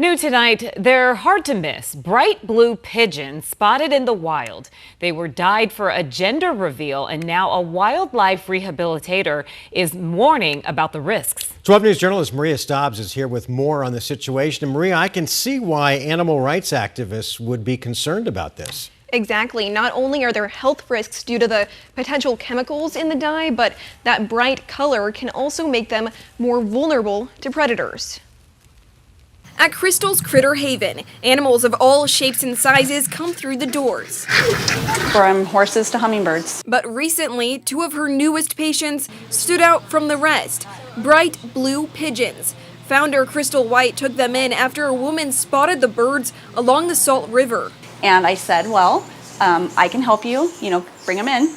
New tonight, they're hard to miss. Bright blue pigeons spotted in the wild. They were dyed for a gender reveal, and now a wildlife rehabilitator is warning about the risks. 12 News journalist Maria Stobbs is here with more on the situation. And Maria, I can see why animal rights activists would be concerned about this. Exactly. Not only are there health risks due to the potential chemicals in the dye, but that bright color can also make them more vulnerable to predators. At Crystal's Critter Haven, animals of all shapes and sizes come through the doors. From horses to hummingbirds. But recently, two of her newest patients stood out from the rest. Bright blue pigeons. Founder Crystal White took them in after a woman spotted the birds along the Salt River. And I said, well, I can help you, bring them in.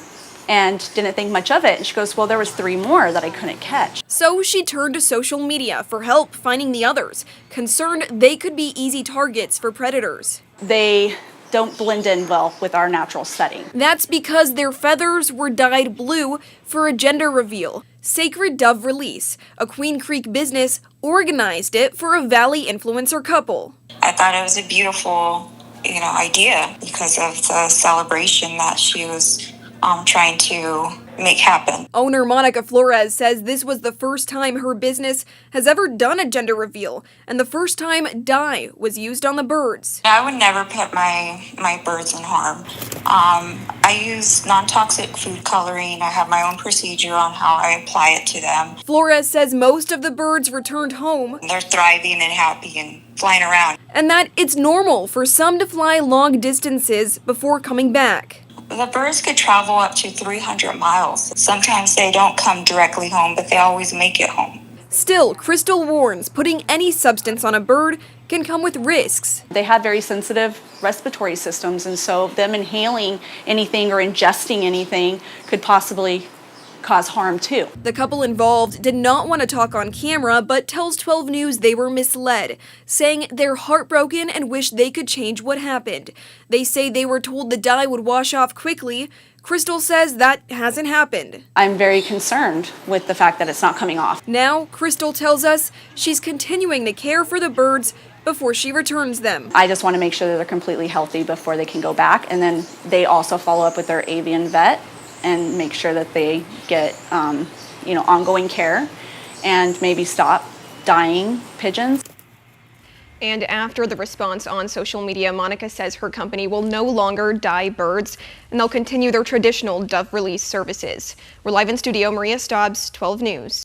And didn't think much of it. And she goes, well, there was 3 more that I couldn't catch. So she turned to social media for help finding the others, concerned they could be easy targets for predators. They don't blend in well with our natural setting. That's because their feathers were dyed blue for a gender reveal. Sacred Dove Release, a Queen Creek business, organized it for a Valley influencer couple. I thought it was a beautiful, idea because of the celebration that she was trying to make happen. Owner Monica Flores says this was the first time her business has ever done a gender reveal, and the first time dye was used on the birds. I would never put my birds in harm. I use non-toxic food coloring. I have my own procedure on how I apply it to them. Flores says most of the birds returned home. They're thriving and happy and flying around. And that it's normal for some to fly long distances before coming back. The birds could travel up to 300 miles. Sometimes they don't come directly home, but they always make it home. Still, Crystal warns putting any substance on a bird can come with risks. They have very sensitive respiratory systems, and so them inhaling anything or ingesting anything could possibly cause harm too. The couple involved did not want to talk on camera, but tells 12 News they were misled, saying they're heartbroken and wish they could change what happened. They say they were told the dye would wash off quickly. Crystal says that hasn't happened. I'm very concerned with the fact that it's not coming off. Now, Crystal tells us she's continuing to care for the birds before she returns them. I just want to make sure that they're completely healthy before they can go back, and then they also follow up with their avian vet and make sure that they get, ongoing care and maybe stop dyeing pigeons. And after the response on social media, Monica says her company will no longer dye birds and they'll continue their traditional dove release services. We're live in studio, Maria Stobbs, 12 News.